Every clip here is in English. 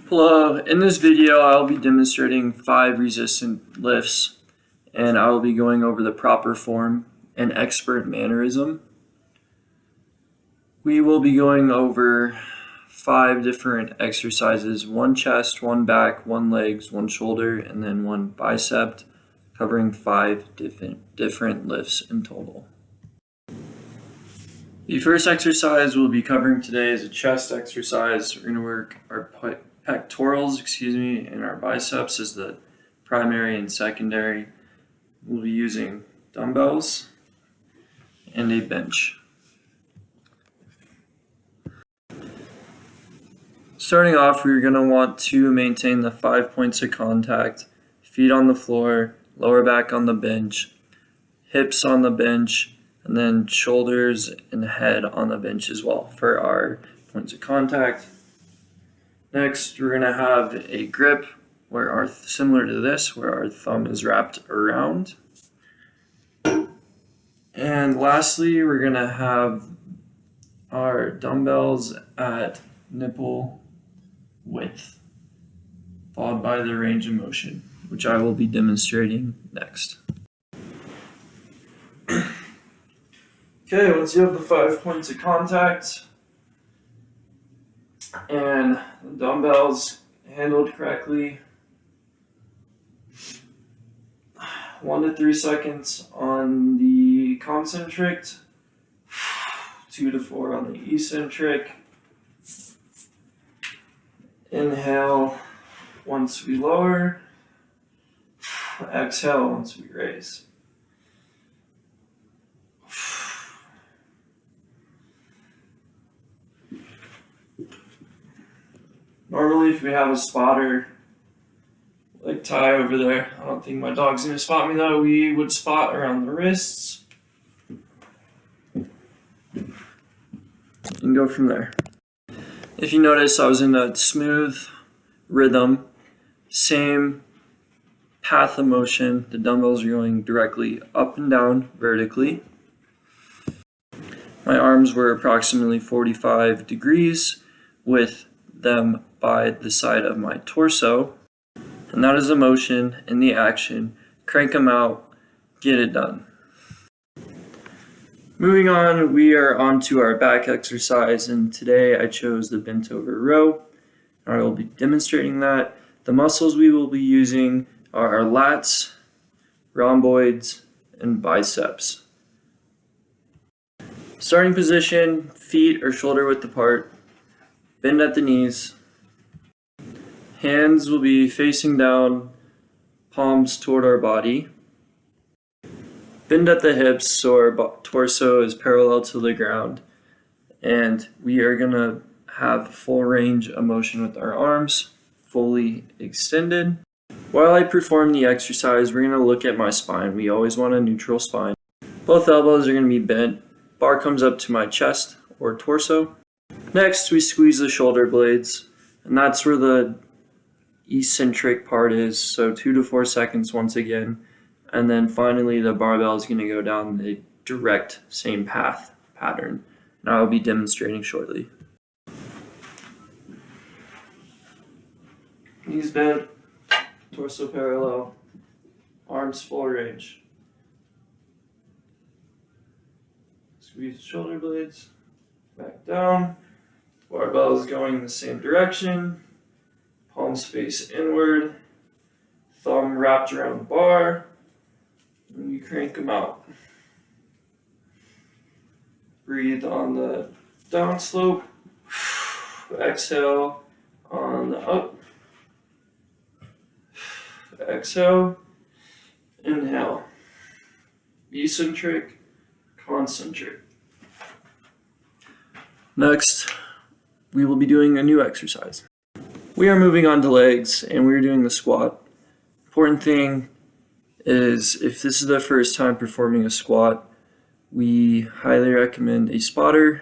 Hello, in this video I'll be demonstrating 5 resistant lifts and I will be going over the proper form and expert mannerism. We will be going over 5 different exercises, 1 chest, 1 back, 1 legs, 1 shoulder, and then 1 bicep, covering 5 different lifts in total. The first exercise we'll be covering today is a chest exercise. We're going to work our pectorals, and our biceps as the primary and secondary. We'll be using dumbbells and a bench. Starting off, we're going to want to maintain the 5 points of contact, feet on the floor, lower back on the bench, hips on the bench, and then shoulders and head on the bench as well for our points of contact. Next, we're going to have a grip similar to this, where our thumb is wrapped around. And lastly, we're going to have our dumbbells at nipple width, followed by the range of motion, which I will be demonstrating next. Okay, once you have the 5 points of contact and the dumbbells handled correctly, 1 to 3 seconds on the concentric, 2 to 4 on the eccentric. Inhale once we lower, exhale once we raise. Normally, if we have a spotter like Ty over there, I don't think my dog's gonna spot me though, we would spot around the wrists and go from there. If you notice, I was in a smooth rhythm, same path of motion. The dumbbells are going directly up and down vertically. My arms were approximately 45 degrees with them by the side of my torso. And that is the motion and the action. Crank them out, get it done. Moving on, we are on to our back exercise, and today I chose the bent over row. I will be demonstrating that. The muscles we will be using are our lats, rhomboids, and biceps. Starting position, feet are shoulder width apart. Bend at the knees. Hands will be facing down, palms toward our body. Bend at the hips so our torso is parallel to the ground. And we are going to have full range of motion with our arms fully extended. While I perform the exercise, we're going to look at my spine. We always want a neutral spine. Both elbows are going to be bent. Bar comes up to my chest or torso. Next, we squeeze the shoulder blades, and that's where the eccentric part is, so 2 to 4 seconds once again. And then finally, the barbell is going to go down the direct same pattern, and I will be demonstrating shortly. Knees bent, torso parallel, arms full range. Squeeze the shoulder blades, back down. Barbell is going the same direction. Palms face inward. Thumb wrapped around the bar. And you crank them out. Breathe on the down slope. Exhale on the up. Exhale. Inhale. Eccentric, concentric. Next, we will be doing a new exercise. We are moving on to legs, and we're doing the squat. Important thing is, if this is the first time performing a squat, we highly recommend a spotter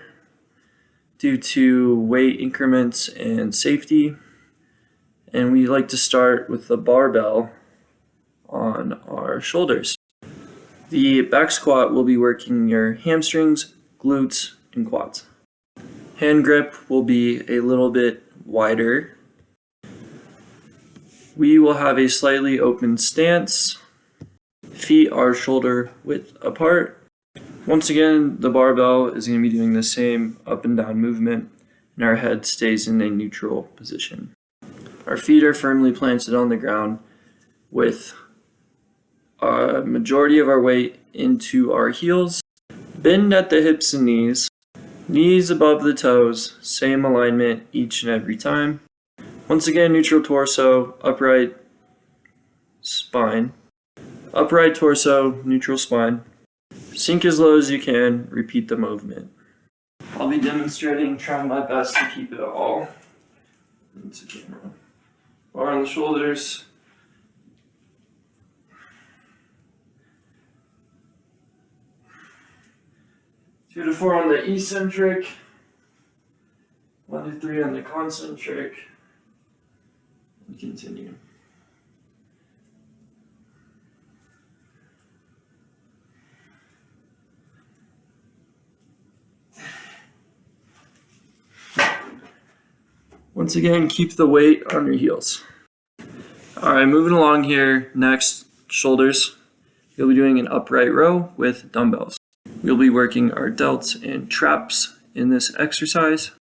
due to weight increments and safety. And we like to start with the barbell on our shoulders. The back squat will be working your hamstrings, glutes, and quads. Hand grip will be a little bit wider We will have a slightly open stance. Feet are shoulder width apart. Once again, the barbell is going to be doing the same up and down movement, and our head stays in a neutral position. Our feet are firmly planted on the ground with a majority of our weight into our heels. Bend at the hips and knees. Knees above the toes, same alignment each and every time. Once again, neutral torso, upright spine. Upright torso, neutral spine. Sink as low as you can, repeat the movement. I'll be demonstrating, trying my best to keep it all into camera. Bar on the shoulders. Two to four on the eccentric. 1 to 3 on the concentric. And continue. Once again, keep the weight on your heels. Alright, moving along here. Next, shoulders. You'll be doing an upright row with dumbbells. We'll be working our delts and traps in this exercise.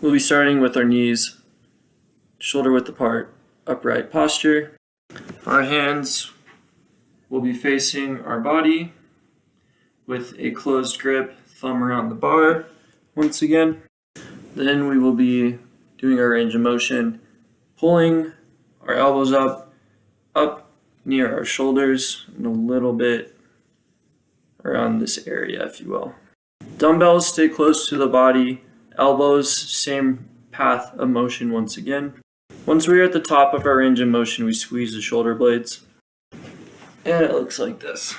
We'll be starting with our knees shoulder width apart, upright posture. Our hands will be facing our body with a closed grip, thumb around the bar once again. Then we will be doing our range of motion, pulling our elbows up near our shoulders and a little bit around this area, if you will. Dumbbells stay close to the body, elbows, same path of motion once again. Once we're at the top of our range of motion, we squeeze the shoulder blades, and it looks like this.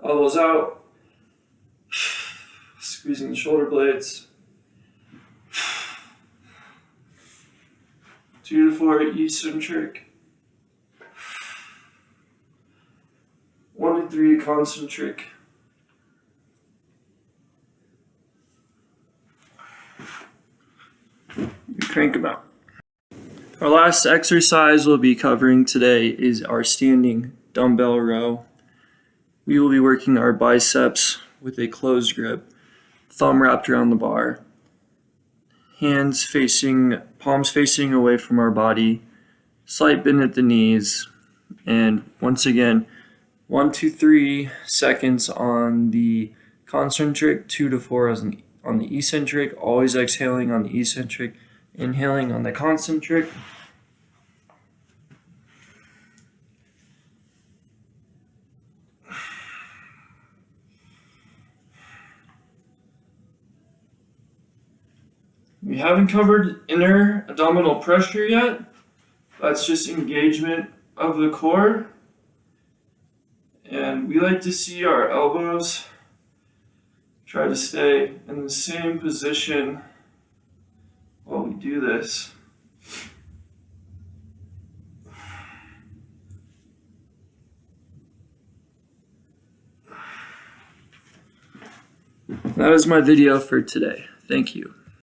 Elbows out, squeezing the shoulder blades. 2 to 4 eccentric. 1 to 3 concentric. Crank them out. Our last exercise we'll be covering today is our standing dumbbell row. We will be working our biceps with a closed grip, thumb wrapped around the bar, palms facing away from our body, slight bend at the knees, and once again, 1 to 3 seconds on the concentric, 2 to 4 on the eccentric, always exhaling on the eccentric, inhaling on the concentric. We haven't covered inner abdominal pressure yet. That's just engagement of the core. And we like to see our elbows try to stay in the same position while we do this. That is my video for today. Thank you.